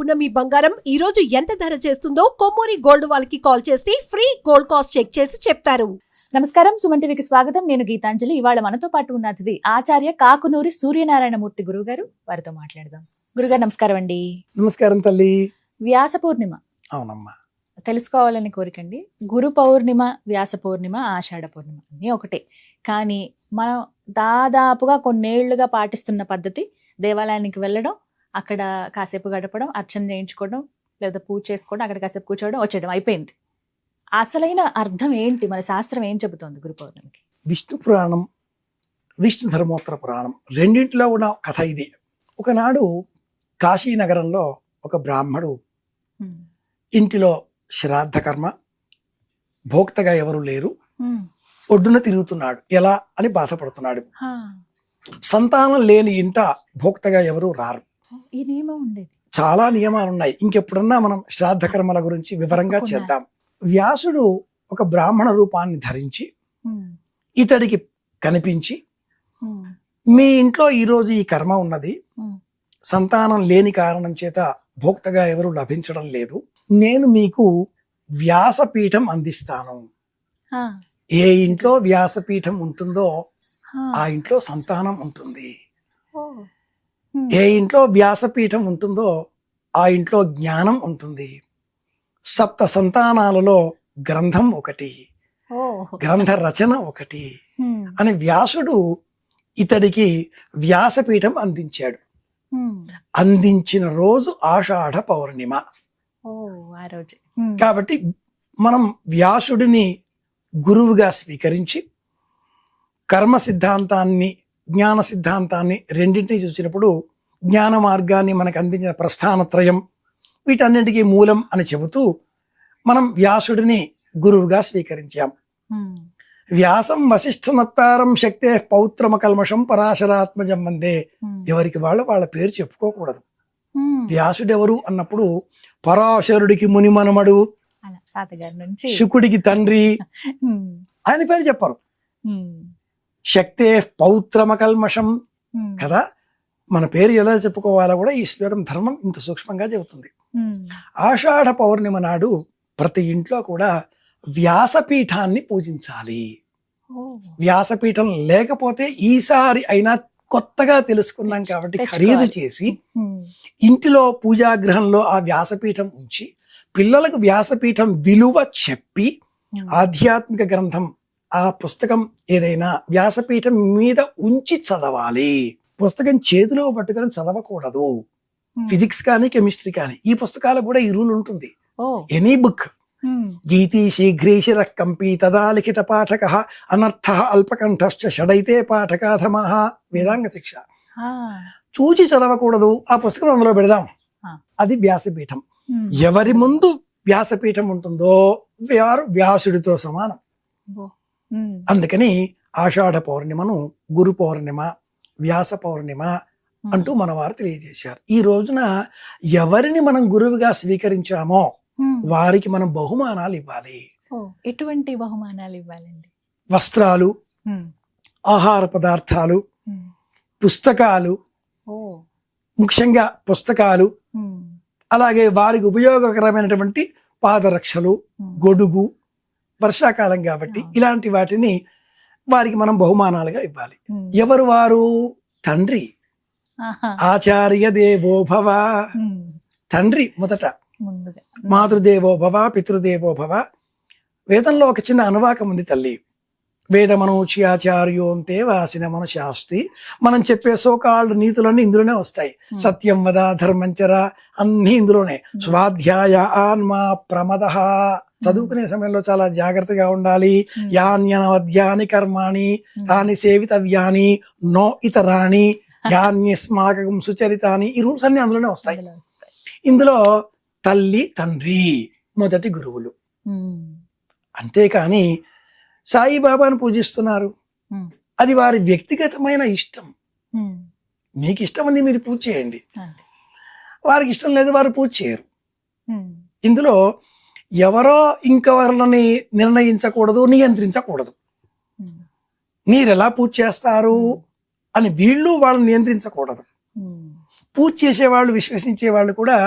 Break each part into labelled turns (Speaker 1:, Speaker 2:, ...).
Speaker 1: ఉన్న మీ బంగారం ఈ రోజు ఎంత ధర చేస్తుందో కొమ్మూరి గోల్డ్ వాళ్ళకి కాల్ చేస్తే ఫ్రీ గోల్డ్ కాస్ట్ చెక్ చేసి చెప్తారు.
Speaker 2: నమస్కారం, సుమన్ టీవీకి స్వాగతం. నేను గీతాంజలి. ఇవాళ మనతో పాటు ఉన్న అతిథి ఆచార్య కాకునూరి సూర్యనారాయణమూర్తి గురువు గారు. వారితో మాట్లాడదాం. గురుగారు నమస్కారం అండి.
Speaker 3: నమస్కారం తల్లి.
Speaker 2: వ్యాస పూర్ణిమ
Speaker 3: అవునమ్మా,
Speaker 2: తెలుసుకోవాలని కోరికండి. గురు పౌర్ణిమ, వ్యాస పూర్ణిమ, ఆషాఢ పూర్ణిమ అన్నీ ఒకటే. కానీ మనం దాదాపుగా కొన్నేళ్లుగా పాటిస్తున్న పద్ధతి దేవాలయానికి వెళ్ళడం, అక్కడ కాసేపు గడపడం, అర్చన చేయించుకోవడం, లేదా పూజ చేసుకోవడం, అక్కడ కాసేపు కూర్చోవడం, వచ్చేయడం అయిపోయింది. అసలైన అర్థం ఏంటి? మన శాస్త్రం ఏం చెబుతోంది గురు పౌర్ణమికి?
Speaker 3: విష్ణు పురాణం, విష్ణు ధర్మోత్తర పురాణం రెండింటిలో ఉన్న కథ ఇది. ఒకనాడు కాశీ నగరంలో ఒక బ్రాహ్మడు ఇంటిలో శ్రాద్ధ కర్మ, భోక్తగా ఎవరు లేరు, ఒడ్డున తిరుగుతున్నాడు. ఎలా అని బాధపడుతున్నాడు. సంతానం లేని ఇంట భోక్తగా ఎవరు రారు.
Speaker 2: ఈ నియమం ఉండేది.
Speaker 3: చాలా నియమాలు ఉన్నాయి. ఇంకెప్పుడన్నా మనం శ్రాద్ధ కర్మల గురించి వివరంగా చేద్దాం. వ్యాసుడు ఒక బ్రాహ్మణ రూపాన్ని ధరించి ఇతడికి కనిపించి, మీ ఇంట్లో ఈరోజు ఈ కర్మ ఉన్నది, సంతానం లేని కారణం చేత భోక్తగా ఎవరు లభించడం లేదు, నేను మీకు వ్యాసపీఠం అందిస్తాను. ఏ ఇంట్లో వ్యాసపీఠం ఉంటుందో ఆ ఇంట్లో సంతానం ఉంటుంది. ఏ ఇంట్లో వ్యాసపీఠం ఉంటుందో ఆ ఇంట్లో జ్ఞానం ఉంటుంది. సప్త సంతానాలలో గ్రంథం ఒకటి, గ్రంథ రచన ఒకటి అని వ్యాసుడు ఇతడికి వ్యాసపీఠం అందించాడు. అందించిన రోజు ఆషాఢ పౌర్ణిమ. కాబట్టి మనం వ్యాసుడిని గురువుగా స్వీకరించి కర్మ సిద్ధాంతాన్ని, జ్ఞాన సిద్ధాంతాన్ని రెండింటినీ చూసినప్పుడు జ్ఞాన మార్గాన్ని మనకు అందించిన ప్రస్థానత్రయం వీటన్నిటికీ మూలం అని చెబుతూ మనం వ్యాసుడిని గురువుగా స్వీకరించాం. వ్యాసం వశిష్ఠనత్తారం శక్తే పౌత్రమ కల్మషం పరాశరాత్మజం వందే. ఎవరికి వాళ్ళ పేరు చెప్పుకోకూడదు. వ్యాసుడెవరు అన్నప్పుడు పరాశరుడికి ముని మనమడు, శుకుడికి తండ్రి ఆయన పేరు చెప్పరు. శక్తే పౌత్రమ కల్మషం కదా. మన పేరు ఎలా చెప్పుకోవాలో కూడా ఈ శ్లోకం ధర్మం ఇంత సూక్ష్మంగా చెబుతుంది. ఆషాఢ పౌర్ణిమ నాడు ప్రతి ఇంట్లో కూడా వ్యాసపీఠాన్ని పూజించాలి. వ్యాసపీఠం లేకపోతే ఈసారి అయినా కొత్తగా తెలుసుకున్నాం కాబట్టి ఖరీదు చేసి ఇంటిలో పూజాగృహంలో ఆ వ్యాసపీఠం ఉంచి పిల్లలకు వ్యాసపీఠం విలువ చెప్పి ఆధ్యాత్మిక గ్రంథం, ఆ పుస్తకం ఏదైనా వ్యాసపీఠం మీద ఉంచి చదవాలి. పుస్తకం చేతిలో పట్టుకొని చదవకూడదు. ఫిజిక్స్ కానీ కెమిస్ట్రీ కానీ ఈ పుస్తకాలకు కూడా ఈ రూల్ ఉంటుంది. ఎనీ బుక్ గీతి శీఘ్రీశిర కంపీ తదా లిఖిత పాఠక అనర్థ అల్పకంఠశ్చ షడైతే పాఠకాధమ. వేదాంగ శిక్ష. చూచి చదవకూడదు. ఆ పుస్తకం అందులో పెడదాం. అది వ్యాసపీఠం. ఎవరి ముందు వ్యాసపీఠం ఉంటుందో వారు వ్యాసుడితో సమానం. అందుకని ఆషాఢ పౌర్ణిమను గురు పౌర్ణిమ, వ్యాస పౌర్ణిమ అంటూ మన వారు తెలియజేశారు. ఈ రోజున ఎవరిని మనం గురువుగా స్వీకరించామో వారికి మనం బహుమానాలు ఇవ్వాలి.
Speaker 2: ఎటువంటి బహుమానాలు ఇవ్వాలండి?
Speaker 3: వస్త్రాలు, ఆహార పదార్థాలు, పుస్తకాలు, ముఖ్యంగా పుస్తకాలు, అలాగే వారికి ఉపయోగకరమైనటువంటి పాదరక్షలు, గొడుగు, వర్షాకాలం కాబట్టి ఇలాంటి వాటిని వారికి మనం బహుమానాలుగా ఇవ్వాలి. ఎవరు వారు? తండ్రి. ఆచార్య దేవో భవ. తండ్రి మొదట. మాతృదేవో భవ, పితృదేవో భవ. వేదంలో ఒక చిన్న అనువాకం ఉంది తల్లి. వేదమనూచి ఆచార్యోంతే వాసిన మన శాస్తి. మనం చెప్పే సోకాళ్ళు నీతులన్నీ ఇందులోనే వస్తాయి. సత్యం వద, ధర్మంచర అన్ని ఇందులోనే. స్వాధ్యాయ ఆన్మా ప్రమద. చదువుకునే సమయంలో చాలా జాగ్రత్తగా ఉండాలి. యాన్యనవద్యాని కర్మాణి తాని సేవితవ్యాని నో ఇతరాణి యాన్యస్మాకం సుచరితాని. ఈ రూల్స్ అన్ని అందులోనే వస్తాయి. ఇందులో తల్లి, తండ్రి మొదటి గురువులు. అంతేకాని సాయిబాబాను పూజిస్తున్నారు, అది వారి వ్యక్తిగతమైన ఇష్టం. మీకు ఇష్టం ఉంది, మీరు పూజ చేయండి. వారికి ఇష్టం లేదు, వారు పూజ చేయరు. ఇందులో ఎవరో ఇంకెవరిని నిర్ణయించకూడదు, నియంత్రించకూడదు. మీరెలా పూజ చేస్తారు అని వీళ్ళు వాళ్ళని నియంత్రించకూడదు. పూజ చేసేవాళ్ళు విశ్వసించేవాళ్ళు కూడా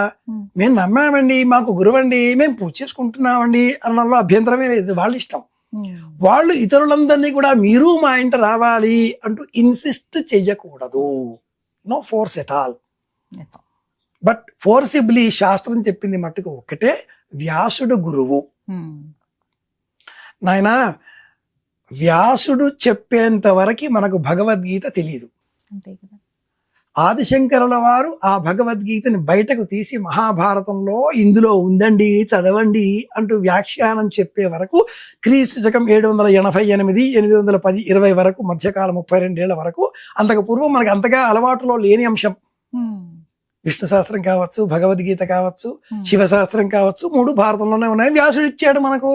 Speaker 3: మేము నమ్మామండి, మాకు గురువండి, మేము పూజ చేసుకుంటున్నామండి అనడంలో అభ్యంతరమే లేదు, వాళ్ళ ఇష్టం. వాళ్ళు ఇతరులందరినీ కూడా మీరు మా ఇంట రావాలి అంటూ ఇన్సిస్ట్ చెయ్యకూడదు. No force at all. But forcibly శాస్త్రం చెప్పింది మట్టుకు ఒక్కటే, వ్యాసుడు గురువు. నాయనా, వ్యాసుడు చెప్పేంత వరకు మనకు భగవద్గీత తెలియదు.
Speaker 2: అంతే కదా.
Speaker 3: ఆదిశంకరుల వారు ఆ భగవద్గీతని బయటకు తీసి మహాభారతంలో ఇందులో ఉందండి చదవండి అంటూ వ్యాఖ్యానం చెప్పే వరకు క్రీస్తు శకం 788, 810, 20 వరకు, మధ్యకాలం 32 ఏళ్ల వరకు, అంతకు పూర్వం మనకి అంతగా అలవాటులో లేని అంశం. విష్ణు శాస్త్రం కావచ్చు, భగవద్గీత కావచ్చు, శివశాస్త్రం కావచ్చు, 3 భారతంలోనే ఉన్నాయి. వ్యాసుడు ఇచ్చాడు మనకు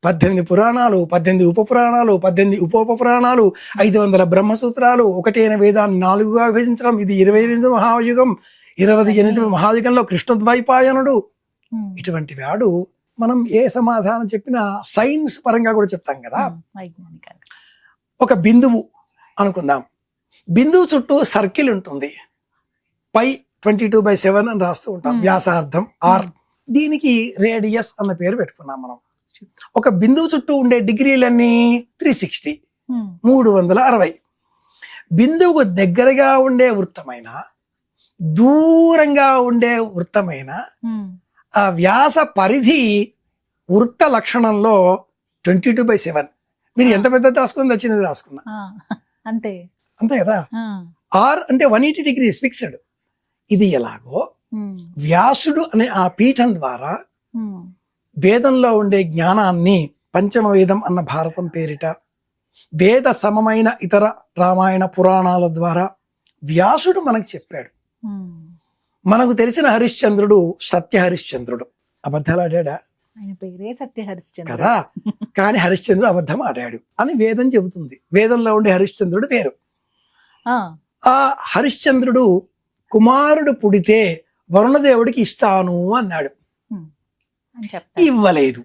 Speaker 3: 18 పురాణాలు, 18 ఉపపురాణాలు, 18 ఉపోపపురాణాలు, 500 బ్రహ్మసూత్రాలు, 1 వేదాన్ని 4గా విభజించడం. ఇది 28వ మహాయుగం. 28వ మహాయుగంలో కృష్ణద్వైపాయనుడు. ఇటువంటి వాడు మనం ఏ సమాధానం చెప్పినా సైన్స్ పరంగా కూడా చెప్తాం కదా. ఒక బిందువు అనుకుందాం, బిందువు చుట్టూ సర్కిల్ ఉంటుంది, పై 22/7 అని రాస్తూ ఉంటాం, వ్యాసార్థం ఆర్. దీనికి రేడియస్ అన్న పేరు పెట్టుకున్నాం మనం. ఒక బిందువు చుట్టూ ఉండే డిగ్రీలన్నీ 360, 360. బిందువుకు దగ్గరగా ఉండే వృత్తమైన, దూరంగా ఉండే వృత్తమైన ఆ వ్యాస పరిధి వృత్త లక్షణంలో 22/7. మీరు ఎంత పెద్ద రాసుకుని వచ్చినది రాసుకున్నా
Speaker 2: అంతే
Speaker 3: అంతే కదా. ఆర్ అంటే 180 degrees ఫిక్స్డ్. ఇది ఎలాగో వ్యాసుడు అనే ఆ పీఠం ద్వారా వేదంలో ఉండే జ్ఞానాన్ని పంచమ వేదం అన్న భారతం పేరిట, వేద సమమైన ఇతర రామాయణ పురాణాల ద్వారా వ్యాసుడు మనకు చెప్పాడు. మనకు తెలిసిన హరిశ్చంద్రుడు సత్య హరిశ్చంద్రుడు. అబద్ధాలు ఆడాడా?
Speaker 2: ఆయన పేరే సత్య హరిశ్చంద్రుడు
Speaker 3: కదా. కానీ హరిశ్చంద్రుడు అబద్ధం ఆడాడు అని వేదం చెబుతుంది. వేదంలో ఉండే హరిశ్చంద్రుడు పేరు. ఆ హరిశ్చంద్రుడు కుమారుడు పుడితే వరుణదేవుడికి ఇస్తాను అన్నాడు. ఇవ్వలేదు.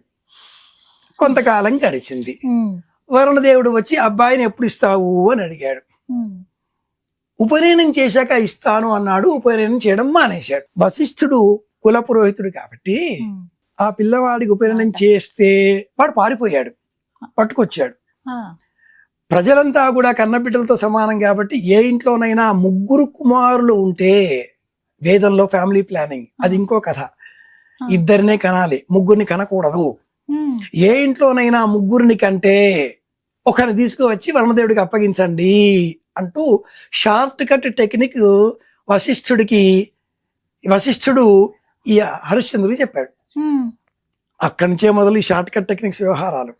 Speaker 3: కొంతకాలం గడిచింది. వరుణదేవుడు వచ్చి అబ్బాయిని ఎప్పుడు ఇస్తావు అని అడిగాడు. ఉపనయనం చేశాక ఇస్తాను అన్నాడు. ఉపనయనం చేయడం మానేశాడు. వశిష్ఠుడు కుల పురోహితుడు కాబట్టి ఆ పిల్లవాడికి ఉపనయనం చేస్తే వాడు పారిపోయాడు, పట్టుకొచ్చాడు. ప్రజలంతా కూడా కన్నబిడ్డలతో సమానం కాబట్టి ఏ ఇంట్లోనైనా 3 కుమారులు ఉంటే, వేదంలో ఫ్యామిలీ ప్లానింగ్ అది ఇంకో కథ, 2 కనాలి, 3 కనకూడదు. ఏ ఇంట్లోనైనా 3 కంటే ఒకరిని తీసుకువచ్చి వరుణదేవుడికి అప్పగించండి అంటూ షార్ట్ కట్ టెక్నిక్ వశిష్ఠుడు ఈ హరిశ్చంద్రుడికి చెప్పాడు. అక్కడి నుంచే మొదలు ఈ షార్ట్ కట్ టెక్నిక్స్ వ్యవహారాలు.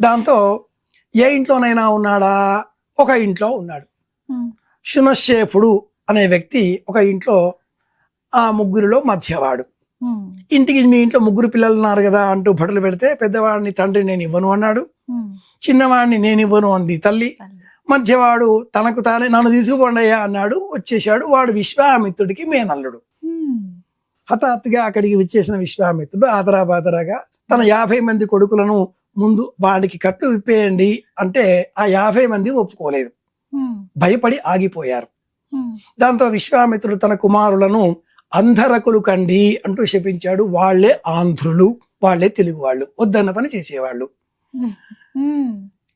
Speaker 3: దాంతో ఏ ఇంట్లోనైనా ఉన్నాడా? ఒక ఇంట్లో ఉన్నాడు. శునశ్శేఫుడు అనే వ్యక్తి ఒక ఇంట్లో ఆ 3లో మధ్యవాడు. ఇంటికి మీ ఇంట్లో 3 పిల్లలు ఉన్నారు కదా అంటూ భటులు పెడితే, పెద్దవాడిని తండ్రి నేను ఇవ్వను అన్నాడు, చిన్నవాడిని నేను ఇవ్వను అంది తల్లి, మధ్యవాడు తనకు తానే నన్ను తీసుకుపోండయ్యా అన్నాడు. వచ్చేశాడు. వాడు విశ్వామిత్రుడికి మేనల్లుడు. హఠాత్తుగా అక్కడికి వచ్చేసిన విశ్వామిత్రుడు ఆదరాబాదరాగా తన 50 మంది కొడుకులను ముందు వాడికి కట్టు విప్పేయండి అంటే ఆ 50 మంది ఒప్పుకోలేదు, భయపడి ఆగిపోయారు. దాంతో విశ్వామిత్రుడు తన కుమారులను అంధరకులు కండి అంటూ శపించాడు. వాళ్లే ఆంధ్రులు, వాళ్లే తెలుగు వాళ్ళు, వద్దన్న పని చేసేవాళ్ళు.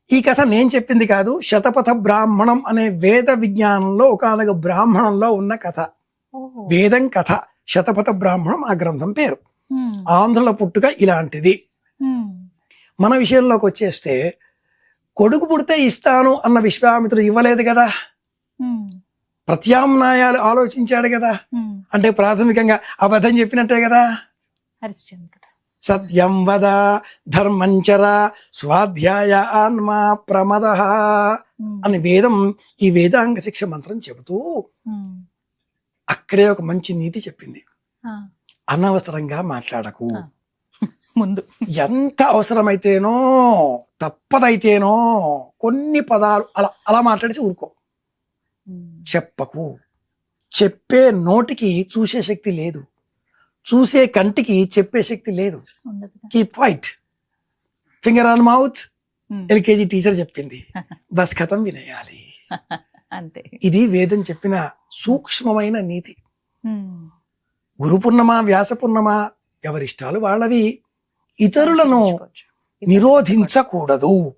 Speaker 3: ఈ కథ నేను చెప్పింది కాదు, శతపథ బ్రాహ్మణం అనే వేద విజ్ఞానంలో ఒకనొక బ్రాహ్మణంలో ఉన్న కథ, వేదం కథ. శతపథ బ్రాహ్మణం ఆ గ్రంథం పేరు. ఆంధ్రుల పుట్టుక ఇలాంటిది. మన విషయంలోకి వచ్చేస్తే, కొడుకు పుడితే ఇస్తాను అన్న విశ్వామిత్రుడు ఇవ్వలేదు కదా, ప్రత్యామ్నాయాలు ఆలోచించాడు కదా. అంటే ప్రాథమికంగా అబద్ధం చెప్పినట్టే కదా.
Speaker 2: హరిశ్చంద్రుడు
Speaker 3: సత్యం వద ధర్మంచర స్వాధ్యాయ ఆన్మా ప్రమద అని వేదం ఈ వేదాంగ శిక్ష మంత్రం చెబుతూ అక్కడే ఒక మంచి నీతి చెప్పింది. అనవసరంగా మాట్లాడకు.
Speaker 2: ముందు
Speaker 3: ఎంత అవసరమైతేనో, తప్పదైతేనో కొన్ని పదాలు అలా మాట్లాడిసి ఊరుకో. చెప్పకు. చెప్పే నోటికి చూసే శక్తి లేదు, చూసే కంటికి చెప్పే శక్తి లేదు. Keep quiet. Finger on mouth. LKG teacher చెప్పింది, బస్ ఖతం వినేయాలి.
Speaker 2: అంతే.
Speaker 3: ఇది వేదం చెప్పిన సూక్ష్మమైన నీతి.
Speaker 2: ఉమ్.
Speaker 3: గురు పూర్ణిమ, వ్యాస పూర్ణిమ ఎవరిష్టాలు వాళ్ళవి. ఇతరులను
Speaker 2: ఆచరించుకోవచ్చు.
Speaker 3: నిరోధించకూడదు,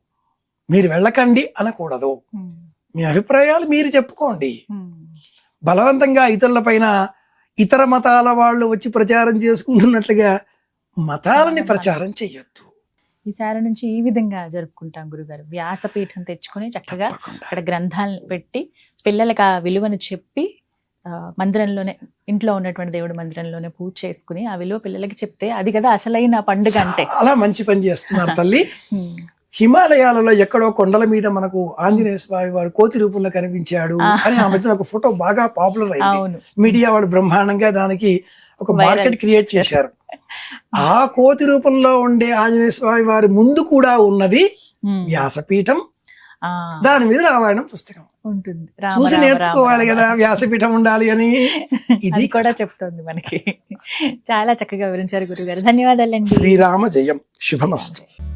Speaker 3: మీరు వెళ్ళకండి అనకూడదు.
Speaker 2: ఉమ్.
Speaker 3: మీ అభిప్రాయాలు మీరు చెప్పుకోండి.
Speaker 2: ఉమ్.
Speaker 3: బలవంతంగా ఇతరుల పైన ఇతర మతాల వాళ్ళు వచ్చి ప్రచారం చేసుకుంటున్నట్లుగా మతాలని ప్రచారం చెయ్యొద్దు.
Speaker 2: ఈసారి నుంచి ఈ విధంగా జరుపుకుంటాం గురుగారు. వ్యాసపీఠం తెచ్చుకొని చక్కగా
Speaker 3: తప్పకుండా.
Speaker 2: అక్కడ గ్రంథాలను పెట్టి పిల్లలకి ఆ విలువను చెప్పి మందిరంలోనే, ఇంట్లో ఉన్నటువంటి దేవుడి మందిరంలోనే పూజ చేసుకుని ఆ విలువ పిల్లలకి చెప్తే అది కదా అసలైన పండుగ అంటే.
Speaker 3: చాలా మంచి పని చేస్తున్నారు తల్లి.
Speaker 2: ఉమ్.
Speaker 3: హిమాలయాలలో ఎక్కడో కొండల మీద మనకు ఆంజనేయ స్వామి వారు కోతి రూపంలో కనిపించాడు అని ఆ మధ్యన ఒక ఫోటో బాగా పాపులర్ అయింది.
Speaker 2: అవును.
Speaker 3: మీడియా వాళ్ళు బ్రహ్మాండంగా దానికి ఒక
Speaker 2: Viral
Speaker 3: మార్కెట్ క్రియేట్ చేశారు. ఆ కోతి రూపంలో ఉండే ఆంజనేయ స్వామి వారి ముందు కూడా ఉన్నది
Speaker 2: ఉమ్.
Speaker 3: వ్యాసపీఠం,
Speaker 2: ఆ,
Speaker 3: దాని మీద రామాయణం పుస్తకం.
Speaker 2: ఉంటుంది. రామ
Speaker 3: చూసి
Speaker 2: రామ
Speaker 3: నేర్చుకోవాలి
Speaker 2: రామ
Speaker 3: కదా
Speaker 2: రామ.
Speaker 3: వ్యాసపీఠం ఉండాలి అని. ఇది
Speaker 2: ఇది కూడా చెప్తోంది మనకి. చాలా చక్కగా వివరించారు గురుగారు. ధన్యవాదాలండి.
Speaker 3: శ్రీరామ జయం. శుభమస్తు.